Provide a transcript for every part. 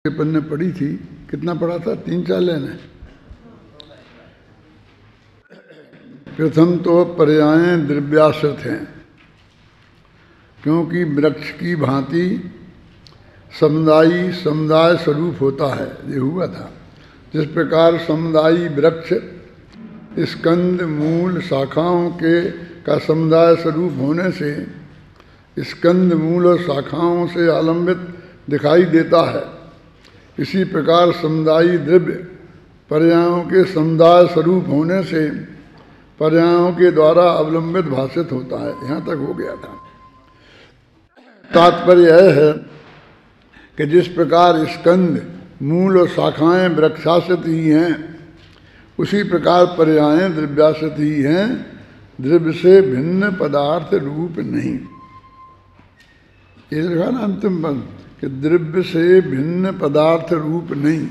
Paper ने पढ़ी थी, कितना पढ़ा था? 3-4 लाइन है। प्रथम तो पर्याय द्रव्याश्रित हैं, क्योंकि वृक्ष की भांति समुदाय स्वरूप होता है। ये हुआ था। जिस प्रकार समुदायी वृक्ष स्कंद मूल शाखाओं का समुदाय स्वरूप होने से स्कंद मूल और शाखाओं से आलंबित दिखाई देता है, इसी प्रकार समुदायी द्रव्य पर्यायों के समुदाय स्वरूप होने से पर्यायों के द्वारा अवलंबित भाषित होता है। यहाँ तक हो गया था। तात्पर्य यह है कि जिस प्रकार स्कंद मूल और शाखाएं वृक्षाश्रित ही हैं, उसी प्रकार पर्याय द्रव्याश्रित ही हैं, द्रव्य से भिन्न पदार्थ रूप नहीं। ये देखा ना अंतिम पद कि द्रव्य से भिन्न पदार्थ रूप नहीं।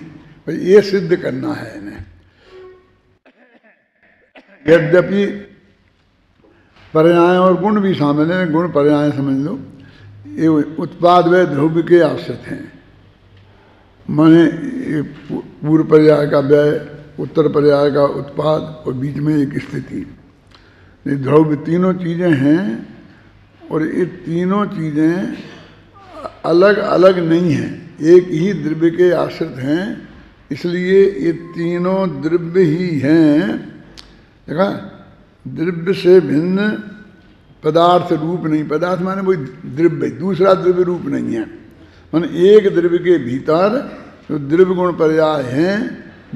भाई ये सिद्ध करना है इन्हें। यद्यपि पर्याय और गुण भी शामिल हैं, गुण पर्याय समझ लो, ये उत्पाद व ध्रुव के आश्रित हैं। माने पूर्व पर्याय का व्यय, उत्तर पर्याय का उत्पाद और बीच में एक स्थिति। ये ध्रुव तीनों चीजें हैं और ये तीनों चीजें अलग अलग नहीं हैं, एक ही द्रव्य के आश्रित हैं। इसलिए ये तीनों द्रव्य ही हैं। देखा, द्रव्य से भिन्न पदार्थ रूप नहीं। पदार्थ माने वही द्रव्य, दूसरा द्रव्य रूप नहीं है। माने एक द्रव्य के भीतर जो द्रव्य गुण पर्याय हैं,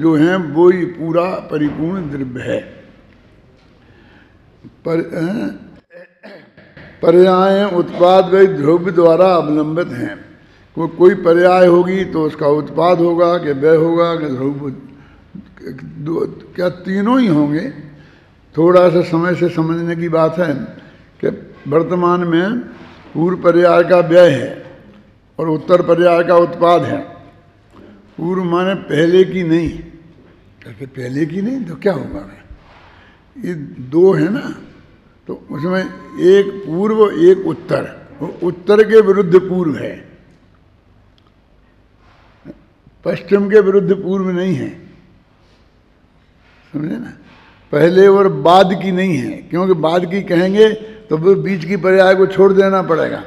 जो हैं वो ही पूरा परिपूर्ण द्रव्य है। पर्याय उत्पाद व ध्रुव द्वारा अवलंबित हैं। कोई पर्याय होगी तो उसका उत्पाद होगा कि व्यय होगा कि ध्रुव, क्या तीनों ही होंगे। थोड़ा सा समय से समझने की बात है कि वर्तमान में पूर्व पर्याय का व्यय है और उत्तर पर्याय का उत्पाद है। पूर्व माने पहले की नहीं, पहले की नहीं तो क्या होगा? ये दो है ना, तो उसमें एक पूर्व एक उत्तर, उत्तर के विरुद्ध पूर्व है, पश्चिम के विरुद्ध पूर्व नहीं है। समझे ना? पहले और बाद की नहीं है, क्योंकि बाद की कहेंगे तो वो बीच की पर्याय को छोड़ देना पड़ेगा।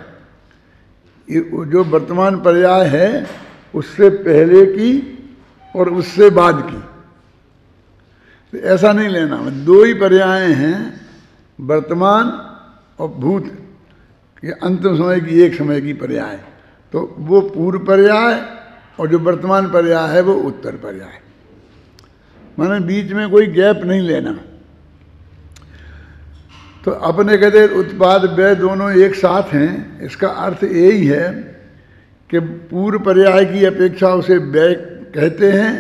जो वर्तमान पर्याय है उससे पहले की और उससे बाद की, तो ऐसा नहीं लेना। दो ही पर्याय हैं, वर्तमान और भूत के अंतिम समय की एक समय की पर्याय। तो वो पूर्व पर्याय और जो वर्तमान पर्याय है वो उत्तर पर्याय। माने बीच में कोई गैप नहीं लेना। तो अपने कहते उत्पाद व्यय दोनों एक साथ हैं। इसका अर्थ यही है कि पूर्व पर्याय की अपेक्षा उसे व्यय कहते हैं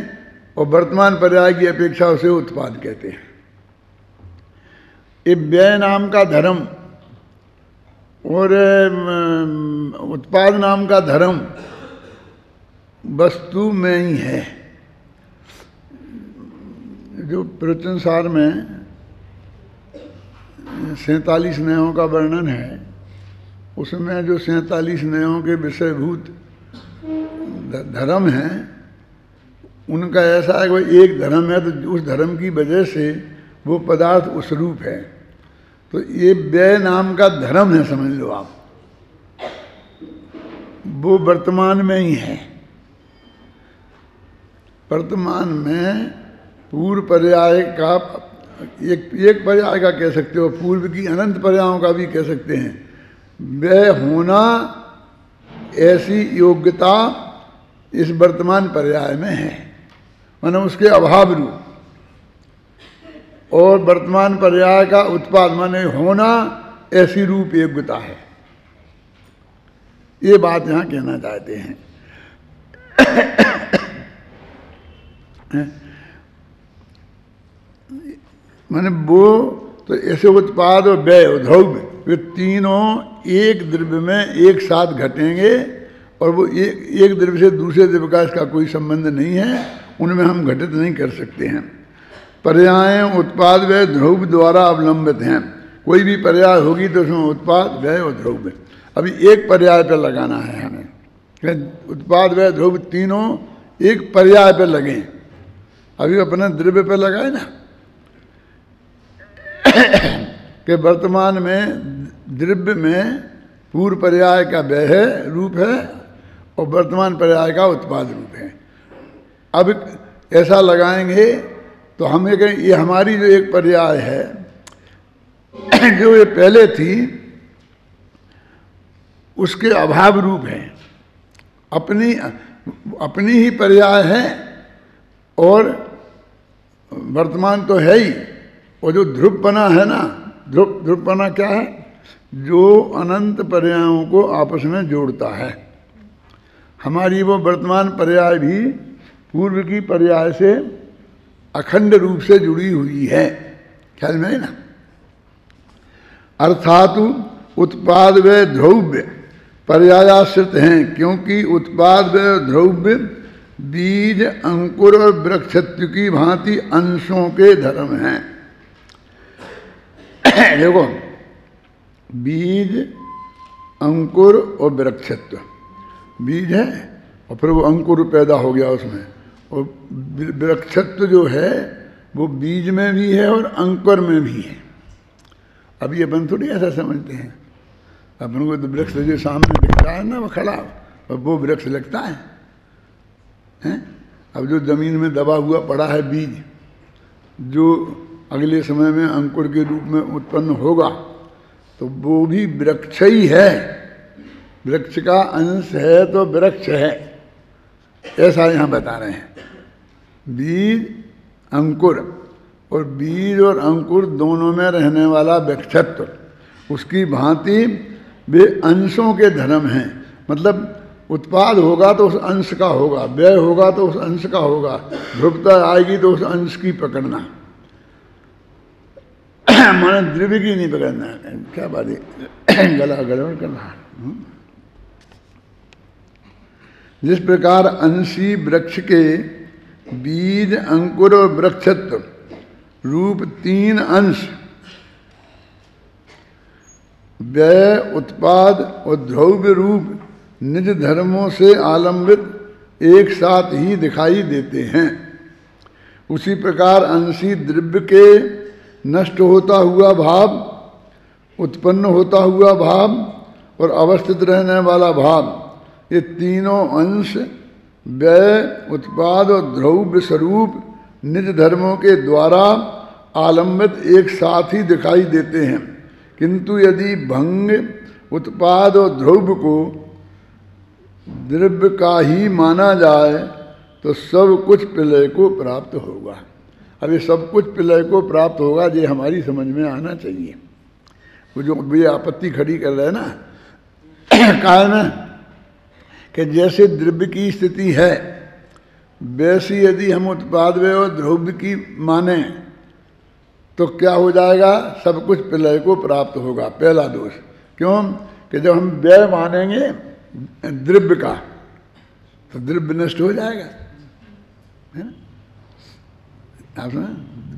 और वर्तमान पर्याय की अपेक्षा उसे उत्पाद कहते हैं। ये व्यय नाम का धर्म और उत्पाद नाम का धर्म वस्तु में ही है। जो प्रवचन सार में 47 न्यायों का वर्णन है, उसमें जो 47 न्यायों के विषयभूत धर्म हैं, उनका ऐसा है कि एक धर्म है तो उस धर्म की वजह से वो पदार्थ उस रूप है। तो ये व्यय नाम का धर्म है, समझ लो आप। वो वर्तमान में ही है। वर्तमान में पूर्व पर्याय का एक पर्याय का कह सकते हो, पूर्व की अनंत पर्यायों का भी कह सकते हैं। व्यय होना ऐसी योग्यता इस वर्तमान पर्याय में है, माने उसके अभाव रूप। और वर्तमान पर्याय का उत्पाद माने होना ऐसी रूप योग्यता है। ये बात यहां कहना चाहते हैं। माने वो तो ऐसे उत्पाद और व्यय ध्रुव, वे तीनों एक द्रव्य में एक साथ घटेंगे और वो एक द्रव्य से दूसरे द्रव्य का इसका कोई संबंध नहीं है, उनमें हम घटित नहीं कर सकते हैं। पर्याय उत्पाद व्यय ध्रुव द्वारा अवलंबित हैं। कोई भी पर्याय होगी तो उसमें उत्पाद व्यय और ध्रुव। अभी एक पर्याय पर लगाना है हमें। उत्पाद व ध्रुव तीनों एक पर्याय पर लगे। अभी अपने द्रव्य पर लगाए ना कि वर्तमान में द्रव्य में पूर्व पर्याय का व्यय रूप है और वर्तमान पर्याय का उत्पाद रूप है। अब ऐसा लगाएंगे तो हम ये कहें ये हमारी जो एक पर्याय है जो ये पहले थी उसके अभाव रूप है, अपनी ही पर्याय है और वर्तमान तो है ही। और जो ध्रुवपना है ना, ध्रुवपना क्या है? जो अनंत पर्यायों को आपस में जोड़ता है। हमारी वो वर्तमान पर्याय भी पूर्व की पर्याय से अखंड रूप से जुड़ी हुई है, ख्याल में है ना। अर्थात उत्पाद व ध्रुव्य पर्यायाश्रित हैं, क्योंकि उत्पाद व ध्रुव्य बीज अंकुर और वृक्षत्व की भांति अंशों के धर्म हैं। देखो, बीज अंकुर और वृक्षत्व, बीज है और फिर वो अंकुर पैदा हो गया उसमें, और वृक्षत्व जो है वो बीज में भी है और अंकुर में भी है। अब ये अपन थोड़ी ऐसा समझते हैं, अपन को तो वृक्ष जो सामने दिख रहा है ना वो खड़ा, और वो वृक्ष लगता है हैं? अब जो जमीन में दबा हुआ पड़ा है बीज, जो अगले समय में अंकुर के रूप में उत्पन्न होगा, तो वो भी वृक्ष ही है, वृक्ष का अंश है तो वृक्ष है, ऐसा यहाँ बता रहे हैं। बीज अंकुर, और बीज और अंकुर दोनों में रहने वाला वृक्षत्व, उसकी भांति वे अंशों के धर्म हैं। मतलब उत्पाद होगा तो उस अंश का होगा, व्यय होगा तो उस अंश का होगा, ध्रुवता आएगी तो उस अंश की पकड़ना, माने द्रव्य की नहीं पकड़ना। क्या बात है, गला गड़बड़ कर रहा। जिस प्रकार अंशी वृक्ष के बीज अंकुर और वृक्षत्व रूप तीन अंश व्यय उत्पाद और ध्रुव्य रूप निज धर्मों से आलंबित एक साथ ही दिखाई देते हैं, उसी प्रकार अंशी द्रव्य के नष्ट होता हुआ भाव, उत्पन्न होता हुआ भाव और अवस्थित रहने वाला भाव, ये तीनों अंश व्यय उत्पाद और ध्रुव्य स्वरूप निज धर्मों के द्वारा आलंबित एक साथ ही दिखाई देते हैं। किंतु यदि भंग उत्पाद और ध्रुव को द्रव्य का ही माना जाए तो सब कुछ प्रलय को प्राप्त होगा। अब ये सब कुछ प्रलय को प्राप्त होगा, ये हमारी समझ में आना चाहिए। वो जो ये आपत्ति खड़ी कर रहे हैं ना कारण कि जैसे द्रव्य की स्थिति है वैसी यदि हम उत्पाद व्यय और ध्रुव की माने तो क्या हो जाएगा? सब कुछ प्रलय को प्राप्त होगा। पहला दोष क्यों? कि जब हम व्यय मानेंगे द्रव्य का तो द्रव्य नष्ट हो जाएगा, है ना। आप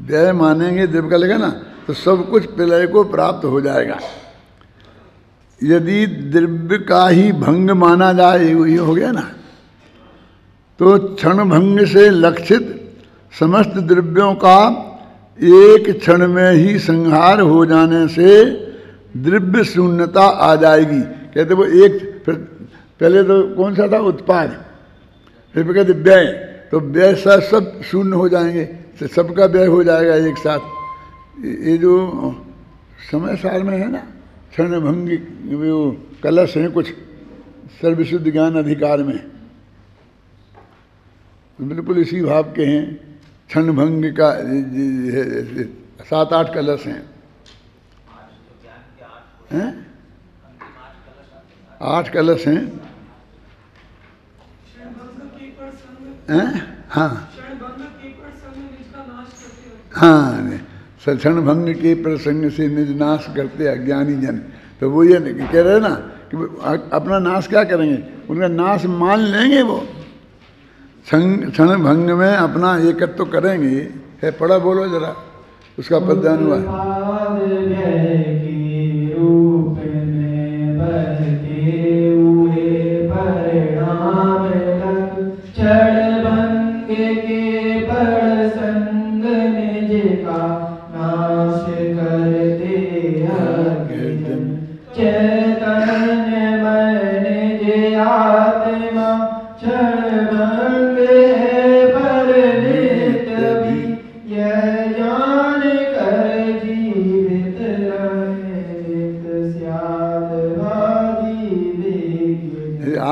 व्यय मानेंगे द्रव्य का लेगा ना तो सब कुछ प्रलय को प्राप्त हो जाएगा। यदि द्रव्य का ही भंग माना जाए, ये हो गया ना, तो क्षण भंग से लक्षित समस्त द्रव्यों का एक क्षण में ही संहार हो जाने से द्रव्य शून्यता आ जाएगी। कहते वो एक, फिर पहले तो कौन सा था? उत्पाद, फिर कहते व्यय, तो व्यय सब शून्य हो जाएंगे, तो सबका व्यय हो जाएगा एक साथ। ये जो समय सार में है ना क्षण भंगी वो कलश हैं कुछ सर्वशुद्ध ज्ञान अधिकार में, बिल्कुल इसी भाव के हैं। क्षण भंग का 7-8 कलश हैं, 8 कलश हैं। हाँ हाँ, क्षण भंग के प्रसंग से निज नाश करते अज्ञानी जन। तो वो ये कह रहे हैं ना कि अपना नाश क्या करेंगे? उनका नाश मान लेंगे वो, क्षण भंग में अपना एकत्व तो करेंगे। है पढ़ा, बोलो जरा उसका पद्यान हुआ।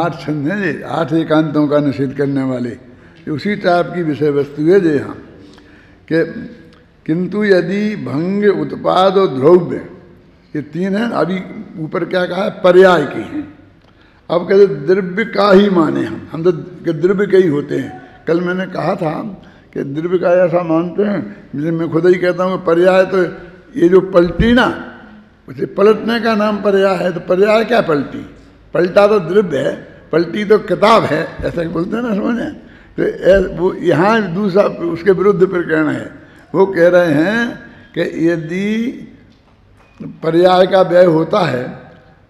8 छंद हैं ये, 8 एकांतों का निषेध करने वाले, उसी टाइप की विषय वस्तु है ये यहाँ कि किंतु यदि भंग उत्पाद और द्रव्य, ये 3 हैं। अभी ऊपर क्या कहा है, पर्याय के हैं। अब कहते द्रव्य का ही माने हम तो द्रव्य के ही होते हैं। कल मैंने कहा था कि द्रव्य का ऐसा मानते हैं, जैसे मैं खुद ही कहता हूँ पर्याय तो ये जो पलटी ना, उसे पलटने का नाम पर्याय है। तो पर्याय क्या पलटी, पलटा तो द्रव्य है, पलटी तो किताब है, ऐसा बोलते हैं ना, समझे। तो वो यहाँ दूसरा उसके विरुद्ध प्रकरण है। वो कह रहे हैं कि यदि पर्याय का व्यय होता है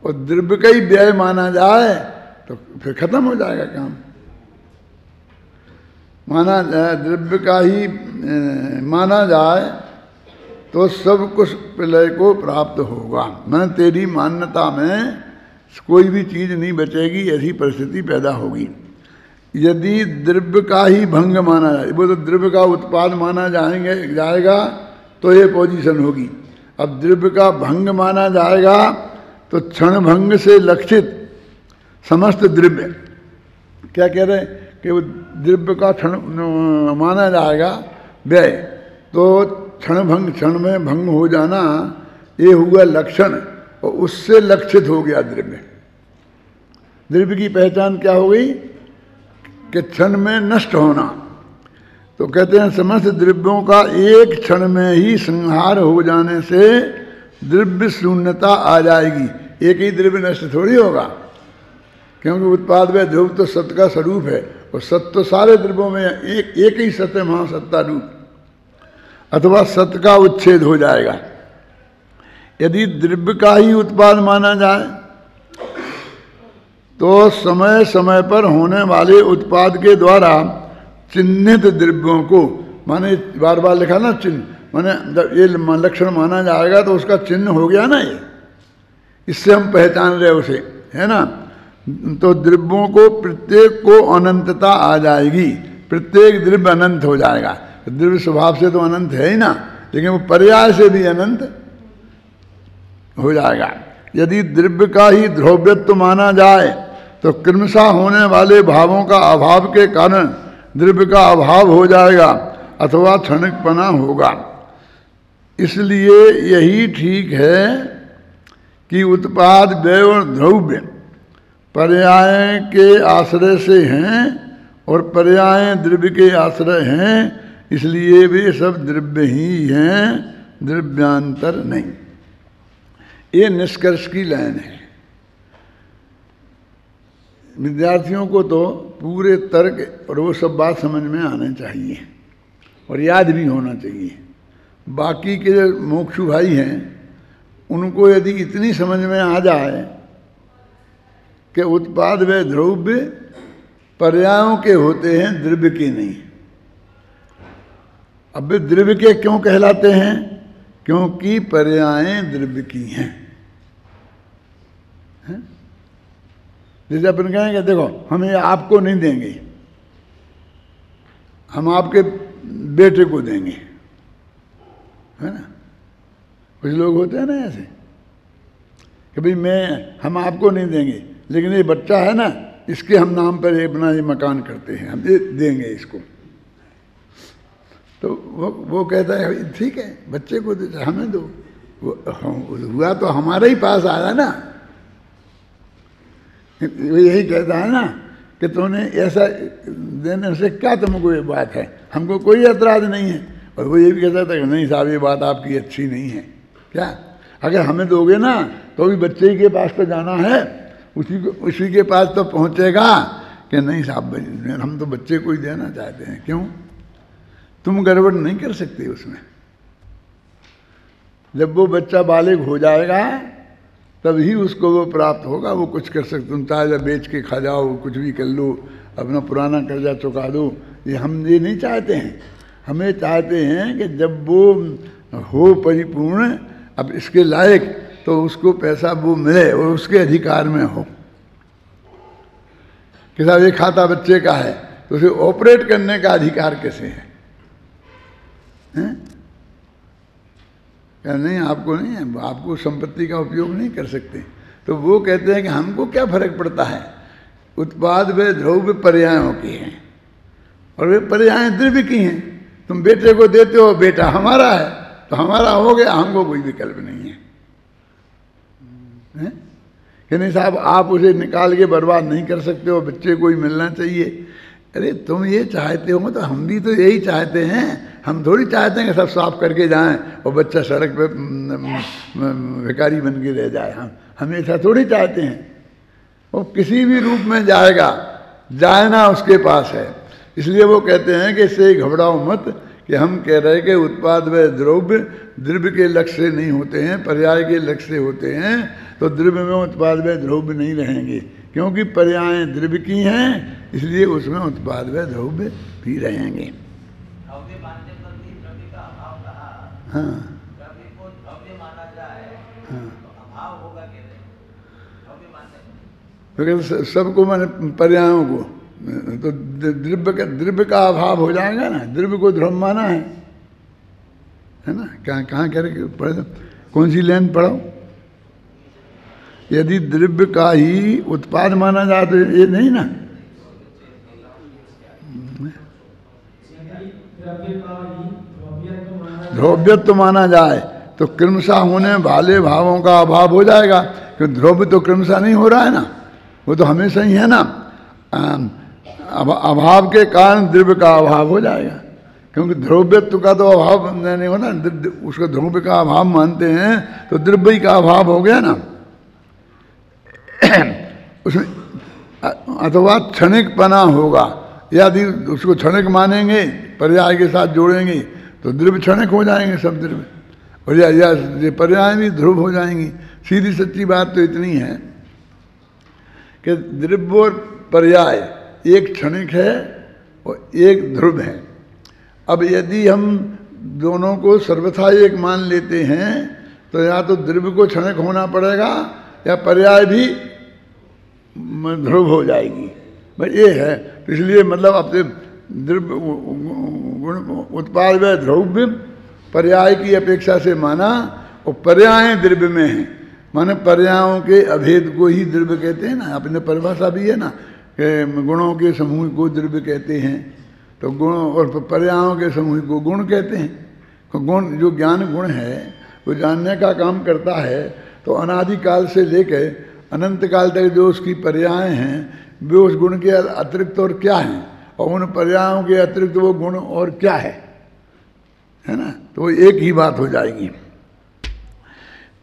और द्रव्य का ही व्यय माना जाए तो फिर खत्म हो जाएगा काम। माना जाए द्रव्य का ही माना जाए तो सब कुछ प्रलय को प्राप्त होगा। मैं तेरी मान्यता में कोई भी चीज़ नहीं बचेगी, ऐसी परिस्थिति पैदा होगी। यदि द्रव्य का ही भंग माना जाए, वो तो द्रव्य का उत्पाद माना जाएगा तो ये पोजीशन होगी। अब द्रव्य का भंग माना जाएगा तो क्षण भंग से लक्षित समस्त द्रव्य, क्या कह रहे हैं कि वो द्रव्य का क्षण माना जाएगा व्यय, तो क्षण में भंग हो जाना ये हुआ लक्षण, और उससे लक्षित हो गया द्रव्य। द्रव्य की पहचान क्या हो गई कि क्षण में नष्ट होना। तो कहते हैं समस्त द्रव्यों का एक क्षण में ही संहार हो जाने से द्रव्य शून्यता आ जाएगी। एक ही द्रव्य नष्ट थोड़ी होगा, क्योंकि उत्पाद व ध्रुव तो सत्य का स्वरूप है, और सत्य तो सारे द्रव्यों में एक ही सत्य महासत्ता रूप, अथवा सत्य का उच्छेद हो जाएगा। यदि द्रव्य का ही उत्पाद माना जाए तो समय समय पर होने वाले उत्पाद के द्वारा चिन्हित द्रव्यों को, माने बार बार लिखा ना चिन्ह, माने जब ये लक्षण माना जाएगा तो उसका चिन्ह हो गया ना, ये इससे हम पहचान रहे उसे, है ना। तो द्रव्यों को प्रत्येक को अनंतता आ जाएगी, प्रत्येक द्रव्य अनंत हो जाएगा। द्रव्य स्वभाव से तो अनंत है ही ना, लेकिन वो पर्याय से भी अनंत हो जाएगा। यदि द्रव्य का ही द्रव्यत्व माना जाए तो क्रमशः होने वाले भावों का अभाव के कारण द्रव्य का अभाव हो जाएगा अथवा क्षणिकपना होगा। इसलिए यही ठीक है कि उत्पाद व्यय और द्रव्य पर्याय के आश्रय से हैं और पर्याय द्रव्य के आश्रय हैं, इसलिए वे सब द्रव्य ही हैं, द्रव्यांतर नहीं। ये निष्कर्ष की लाइन है। विद्यार्थियों को तो पूरे तर्क और वो सब बात समझ में आने चाहिए और याद भी होना चाहिए। बाकी के जो मोक्षु भाई हैं उनको यदि इतनी समझ में आ जाए कि उत्पाद व द्रव्य पर्यायों के होते हैं, द्रव्य के नहीं। अब वे द्रव्य के क्यों कहलाते हैं? क्योंकि पर्यायें द्रव्य की हैं। जैसे अपन कहेंगे देखो हम ये आपको नहीं देंगे, हम आपके बेटे को देंगे, है ना। कुछ लोग होते हैं ना ऐसे कि भाई हम आपको नहीं देंगे, लेकिन ये बच्चा है ना, इसके हम नाम पर अपना ये मकान करते हैं, हम ये देंगे इसको। तो वो कहता है ठीक है बच्चे को दे, हमें दो। हुआ तो हमारे ही पास आया ना। वो यही कहता है ना कि तुमने ऐसा देने से क्या तुमको ये बात है, हमको कोई ऐतराज नहीं है। और वो ये भी कहता था कि नहीं साहब ये बात आपकी अच्छी नहीं है। क्या अगर हमें दोगे ना तो भी बच्चे ही के पास तो जाना है, उसी के पास तो पहुँचेगा कि नहीं साहब हम तो बच्चे को ही देना चाहते हैं। क्यों? तुम गड़बड़ नहीं कर सकते उसमें। जब वो बच्चा बालिग हो जाएगा तभी उसको वो प्राप्त होगा, वो कुछ कर सकते। तुम चाहे बेच के खा जाओ, कुछ भी कर लो, अपना पुराना कर्जा चुका दो, ये हम ये नहीं चाहते हैं। हमें चाहते हैं कि जब वो हो परिपूर्ण, अब इसके लायक, तो उसको पैसा वो मिले और उसके अधिकार में हो। कि साहब ये खाता बच्चे का है तो उसे ऑपरेट करने का अधिकार कैसे है? क्या नहीं आपको नहीं है, आपको संपत्ति का उपयोग नहीं कर सकते। तो वो कहते हैं कि हमको क्या फर्क पड़ता है उत्पाद वे द्रव्य पर्यायों की हैं और वे पर्याय द्रव्य की हैं। तुम बेटे को देते हो, बेटा हमारा है तो हमारा हो गया, हमको कोई विकल्प नहीं है, कि नहीं साहब आप उसे निकाल के बर्बाद नहीं कर सकते हो, बच्चे को ही मिलना चाहिए। अरे तुम ये चाहते हो तो हम भी तो यही चाहते हैं। हम थोड़ी चाहते हैं कि सब साफ करके जाएं और बच्चा सड़क पे भिखारी बन के रह जाए। हम ऐसा थोड़ी चाहते हैं। वो किसी भी रूप में जाएगा, जाना उसके पास है। इसलिए वो कहते हैं कि इससे घबराओ मत कि हम कह रहे कि उत्पाद व द्रव्य द्रव्य के लक्ष्य से नहीं होते हैं, पर्याय के लक्ष्य से होते हैं। तो द्रव्य में उत्पाद व द्रव्य नहीं रहेंगे, क्योंकि पर्याय द्रव्य की हैं, इसलिए उसमें उत्पाद व द्रव्य भी रहेंगे। हाँ क्योंकि सबको मैंने पर्यायों को तो द्रव्य का अभाव हो जाएगा ना। द्रव्य को ध्रुव माना है ना। कहाँ कह रहे पढ़े, कौन सी लाइन पढ़ो? यदि द्रव्य का ही उत्पाद माना जाए तो ये नहीं ना। ध्रुव्यत्व माना जाए तो क्रमशः होने वाले भावों का अभाव हो जाएगा, क्योंकि ध्रुव तो क्रमशः नहीं हो रहा है ना, वो तो हमेशा ही है ना। अभाव के कारण द्रव्य का अभाव हो जाएगा, क्योंकि ध्रुव्यत्व का तो अभाव नहीं होना, उसका ध्रुव्य का अभाव मानते हैं तो द्रव्य का अभाव हो गया ना उसमें। अथवा क्षणिकपना होगा, यदि उसको क्षणिक मानेंगे पर्याय के साथ जोड़ेंगे तो द्रव्य क्षणिक हो जाएंगे सब द्रव्य, और या पर्याय भी ध्रुव हो जाएंगी। सीधी सच्ची बात तो इतनी है कि द्रव्य और पर्याय एक क्षणिक है और एक ध्रुव है। अब यदि हम दोनों को सर्वथा एक मान लेते हैं तो या तो द्रव्य को क्षणिक होना पड़ेगा या पर्याय भी ध्रुव हो जाएगी। भाई ये है, तो इसलिए मतलब अपने द्रव्य गुण उत्पाद व द्रव्य पर्याय की अपेक्षा से माना, और पर्याय द्रव्य में है, माने पर्यायों के अभेद को ही द्रव्य कहते हैं ना। अपने परिभाषा भी है ना कि गुणों के समूह को द्रव्य कहते हैं, तो गुण और पर्यायों के समूह को गुण कहते हैं। तो गुण जो ज्ञान गुण है वो जानने का काम करता है, तो अनादिकाल से लेकर अनंत काल तक जो उसकी पर्याय हैं वे उस गुण के अतिरिक्त और क्या हैं, और उन पर्यायों के अतिरिक्त वो गुण और क्या है ना। तो एक ही बात हो जाएगी।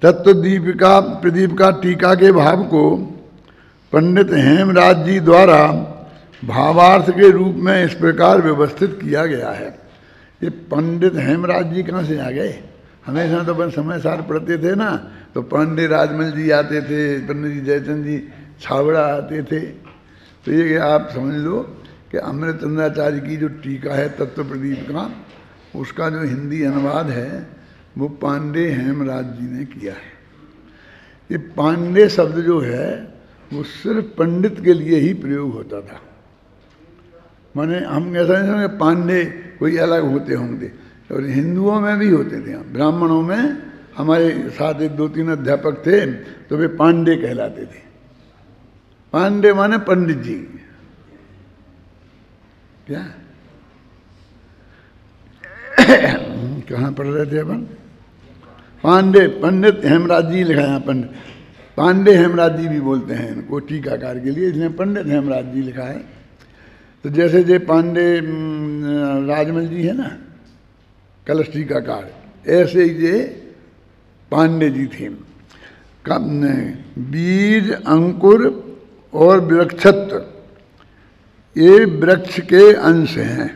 तत्व दीपिका प्रदीपिका टीका के भाव को पंडित हेमराज जी द्वारा भावार्थ के रूप में इस प्रकार व्यवस्थित किया गया है। ये पंडित हेमराज जी कहाँ से आ गए? हमेशा तो अपन समय सार पढ़ते थे ना, तो पंडित राजमल जी आते थे, पंडित जी जयचंद जी छावड़ा आते थे। तो ये आप समझ लो कि अमृतचंद्राचार्य की जो टीका है तत्व प्रदीप का, उसका जो हिंदी अनुवाद है वो पांडे हेमराज जी ने किया है। ये पांडे शब्द जो है वो सिर्फ पंडित के लिए ही प्रयोग होता था। माने हम ऐसा नहीं समझे पांडे कोई अलग होते होंगे, और हिंदुओं में भी होते थे। ब्राह्मणों में हमारे साथ एक 2-3 अध्यापक थे तो वे पांडे कहलाते थे। पांडे माने पंडित जी। क्या कहाँ पढ़ रहे थे अपन? पांडे पंडित हेमराज जी लिखा है। पंडित पांडे हेमराज जी भी बोलते हैं इनको टीकाकार के लिए, इसलिए पंडित हेमराज जी लिखा है। तो जैसे जे पांडे राजमल जी है ना कलश टीकाकार, ऐसे ही जे पांडे जी थे। बीज अंकुर और वृक्षत्व ये वृक्ष के अंश हैं।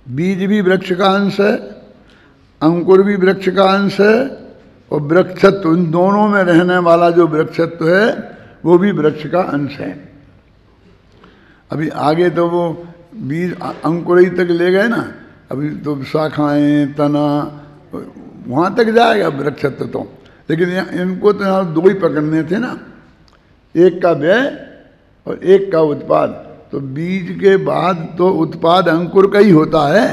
बीज भी वृक्ष का अंश है, अंकुर भी वृक्ष का अंश है, और वृक्षत्व उन दोनों में रहने वाला जो वृक्षत्व है वो भी वृक्ष का अंश है। अभी आगे तो वो बीज अंकुर तक ले गए ना, अभी तो शाखाएं तना वहाँ तक जाएगा वृक्षत्व तो। लेकिन इनको तो यहाँ 2 ही पकड़ने थे ना, एक का व्यय और एक का उत्पाद। तो बीज के बाद तो उत्पाद अंकुर का ही होता है,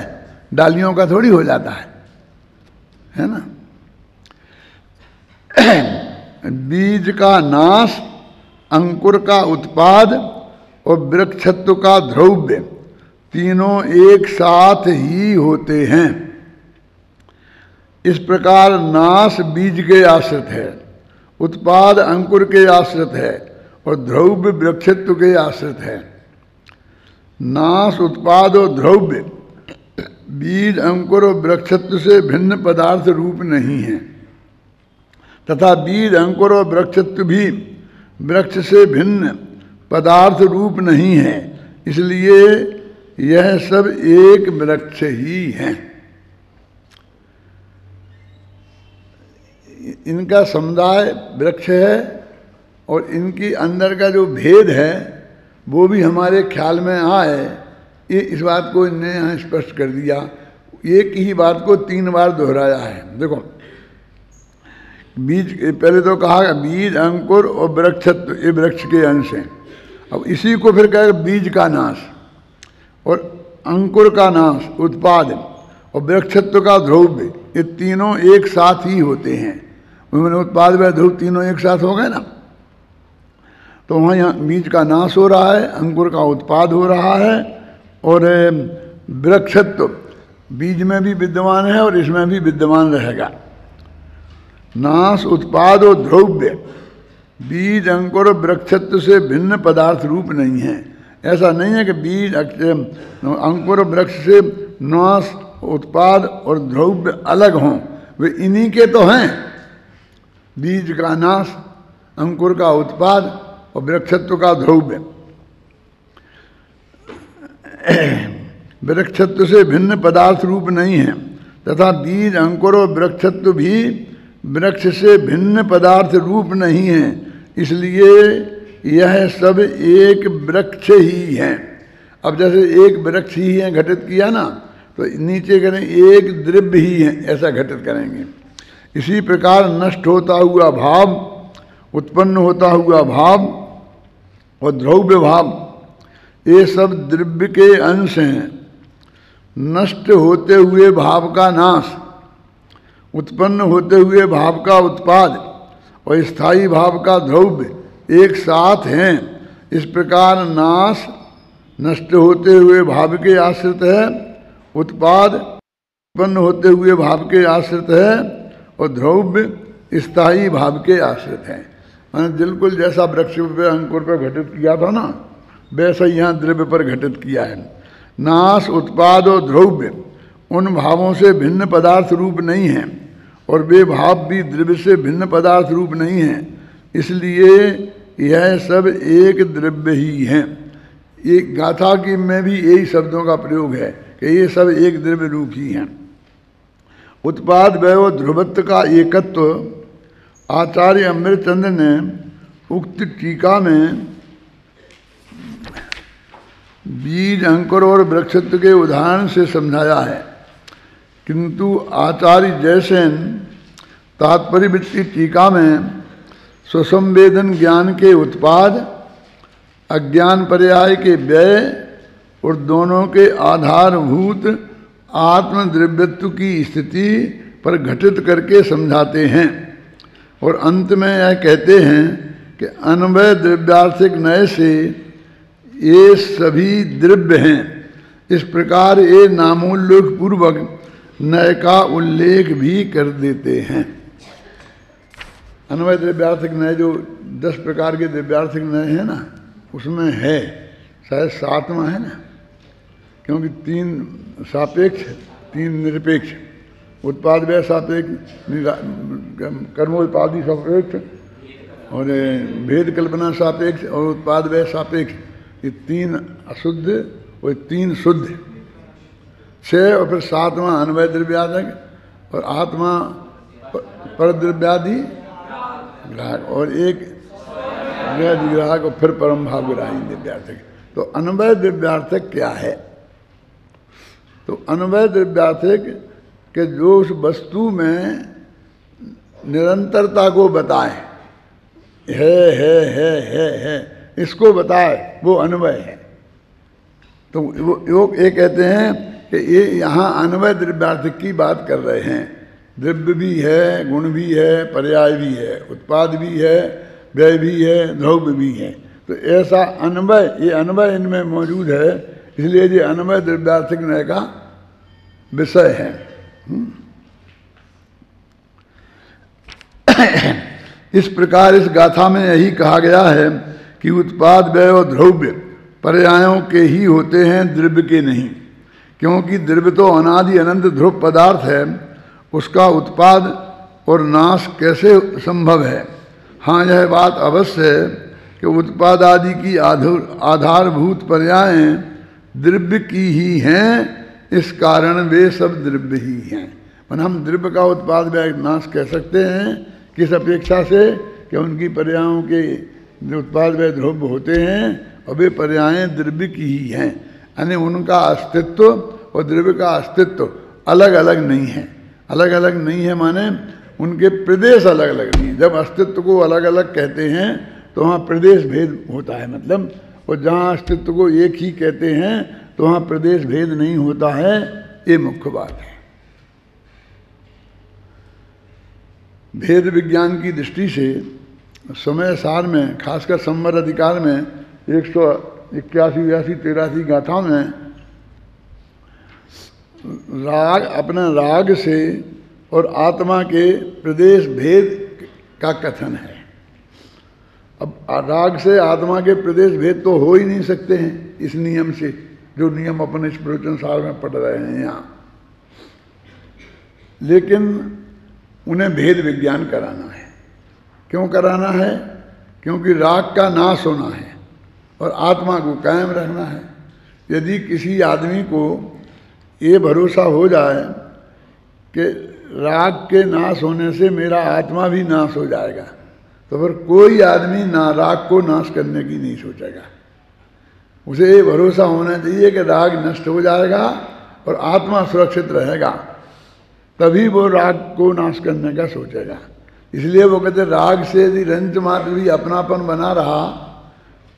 डालियों का थोड़ी हो जाता है ना। बीज का नाश अंकुर का उत्पाद और वृक्षत्व का द्रव्य तीनों एक साथ ही होते हैं। इस प्रकार नाश बीज के आश्रित है, उत्पाद अंकुर के आश्रित है और द्रव्य वृक्षत्व के आश्रित है। नाश, उत्पाद और द्रव्य बीज, अंकुर और वृक्षत्व से भिन्न पदार्थ रूप नहीं है तथा बीज, अंकुर और वृक्षत्व भी वृक्ष से भिन्न पदार्थ रूप नहीं है, इसलिए यह सब एक वृक्ष ही है। इनका समुदाय वृक्ष है और इनकी अंदर का जो भेद है वो भी हमारे ख्याल में आए, ये इस बात को इन्हें यहाँ स्पष्ट कर दिया। एक ही बात को 3 बार दोहराया है। देखो, बीज, पहले तो कहा बीज, अंकुर और वृक्षत्व ये वृक्ष के अंश हैं। अब इसी को फिर कहेगा बीज का नाश और अंकुर का नाश, उत्पाद और वृक्षत्व का द्रव्य, ये तीनों एक साथ ही होते हैं। मैंने उत्पाद व ध्रुव तीनों एक साथ हो गए ना, तो वहाँ यहाँ बीज का नाश हो रहा है, अंकुर का उत्पाद हो रहा है और वृक्षत्व बीज में भी विद्यमान है और इसमें भी विद्यमान रहेगा। नाश, उत्पाद और द्रव्य बीज, अंकुर और वृक्षत्व से भिन्न पदार्थ रूप नहीं है। ऐसा नहीं है कि बीज, अंकुर और वृक्ष से नाश, उत्पाद और द्रव्य अलग हों, वे इन्हीं के तो हैं। बीज का नाश, अंकुर का उत्पाद और वृक्षत्व का द्रव्य। वृक्षत्व से भिन्न पदार्थ रूप नहीं है तथा बीज, अंकुर और वृक्षत्व भी वृक्ष से भिन्न पदार्थ रूप नहीं है, इसलिए यह सब एक वृक्ष ही है। अब जैसे एक वृक्ष ही है घटित किया ना, तो नीचे करें एक द्रव्य ही है, ऐसा घटित करेंगे। इसी प्रकार नष्ट होता हुआ भाव, उत्पन्न होता हुआ भाव और द्रव्य भाव, ये सब द्रव्य के अंश हैं। नष्ट होते हुए भाव का नाश, उत्पन्न होते हुए भाव का उत्पाद और स्थायी भाव का द्रव्य एक साथ हैं। इस प्रकार नाश नष्ट होते हुए भाव के आश्रित है, उत्पाद उत्पन्न होते हुए भाव के आश्रित है और द्रव्य स्थायी भाव के आश्रित है। मैंने बिल्कुल जैसा वृक्ष पर, अंकुर पर घटित किया था ना, वैसा यहाँ द्रव्य पर घटित किया है। नाश, उत्पाद और द्रव्य उन भावों से भिन्न पदार्थ रूप नहीं है और वे भाव भी द्रव्य से भिन्न पदार्थ रूप नहीं है, इसलिए यह सब एक द्रव्य ही है। ये गाथा की में भी यही शब्दों का प्रयोग है कि ये सब एक द्रव्य रूप ही हैं। उत्पाद व ध्रुवत्व का एकत्व आचार्य अमृतचंद्र ने उक्त टीका में बीज, अंकुर और वृक्षत्व के उदाहरण से समझाया है, किंतु आचार्य जयसेन तात्पर्यवृत्ति टीका में स्वसंवेदन ज्ञान के उत्पाद, अज्ञान पर्याय के व्यय और दोनों के आधारभूत आत्मद्रव्यत्व की स्थिति पर घटित करके समझाते हैं और अंत में यह कहते हैं कि अन्वय द्रव्यार्थिक नय से ये सभी द्रव्य हैं। इस प्रकार ये नामोल्लेख पूर्वक नय का उल्लेख भी कर देते हैं। अन्वय द्रव्यार्थिक नय जो 10 प्रकार के द्रव्यार्थिक नय है ना, उसमें है शायद 7वां है ना, क्योंकि 3 सापेक्ष, 3 निरपेक्ष, उत्पाद व्यय सापेक्ष, कर्मोत्पादी सापेक्ष और भेद कल्पना सापेक्ष और उत्पाद व्यय सापेक्ष, ये 3 अशुद्ध और 3 शुद्ध, 6 और फिर 7वां अन्वय द्रव्यार्थिक और 8वां पर द्रव्यादि ग्राहक और एक ग्राहक और फिर परम भाव ग्राही द्रव्यार्थिक। तो अन्वय द्रव्यार्थिक क्या है? तो अन्वय द्रव्यार्थिक के जो उस वस्तु में निरंतरता को बताए, है इसको बताए, वो अन्वय है। तो वो योग ये कहते हैं कि ये यहाँ अन्वय द्रव्यार्थिक की बात कर रहे हैं। द्रव्य भी है, गुण भी है, पर्याय भी है, उत्पाद भी है, व्यय भी है, द्रव्य भी है। तो ऐसा अन्वय, ये अन्वय इनमें मौजूद है, इसलिए ये अन्वय द्रव्यार्थिक न्याय का विषय है। इस प्रकार इस गाथा में यही कहा गया है कि उत्पाद, व्यय और द्रव्य पर्यायों के ही होते हैं, द्रव्य के नहीं। क्योंकि द्रव्य तो अनादि अनंत ध्रुव पदार्थ है, उसका उत्पाद और नाश कैसे संभव है? हाँ, यह बात अवश्य है कि उत्पाद आदि की आधारभूत पर्यायें द्रव्य की ही हैं, इस कारण वे सब द्रव्य ही हैं। पर हम द्रव्य का उत्पाद व्यय नाश कह सकते हैं किस अपेक्षा से कि उनकी पर्यायों के जो उत्पाद व्यय द्रव्य होते हैं और वे पर्यायें द्रव्य की ही हैं, यानी उनका अस्तित्व और द्रव्य का अस्तित्व अलग अलग नहीं है। अलग अलग नहीं है माने उनके प्रदेश अलग अलग नहीं है। जब अस्तित्व को अलग अलग कहते हैं तो वहाँ प्रदेश भेद होता है मतलब, और जहाँ अस्तित्व को एक ही कहते हैं तो वहाँ प्रदेश भेद नहीं होता है। ये मुख्य बात है। भेद विज्ञान की दृष्टि से समय सार में, खासकर संवर अधिकार में 181, 82, 83 गाथाओं में राग, अपने राग से और आत्मा के प्रदेश भेद का कथन है। अब राग से आत्मा के प्रदेश भेद तो हो ही नहीं सकते हैं इस नियम से, जो नियम अपन इस प्रवचन सार में पढ़ रहे हैं यहाँ। लेकिन उन्हें भेद विज्ञान कराना है। क्यों कराना है? क्योंकि राग का नाश होना है और आत्मा को कायम रखना है। यदि किसी आदमी को ये भरोसा हो जाए कि राग के नाश होने से मेरा आत्मा भी नाश हो जाएगा, तो फिर कोई आदमी ना राग को नाश करने की नहीं सोचेगा। उसे ये भरोसा होना चाहिए कि राग नष्ट हो जाएगा और आत्मा सुरक्षित रहेगा, तभी वो राग को नाश करने का सोचेगा। इसलिए वो कहते राग से यदि रंच मात्र भी अपनापन बना रहा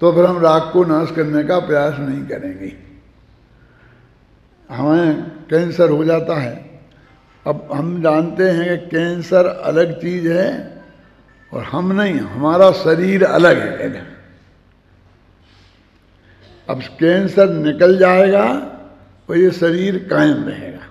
तो फिर हम राग को नाश करने का प्रयास नहीं करेंगे। हमें कैंसर हो जाता है। अब हम जानते हैं कि कैंसर अलग चीज़ है और हम नहीं, हमारा शरीर अलग है। अब कैंसर निकल जाएगा और ये शरीर कायम रहेगा।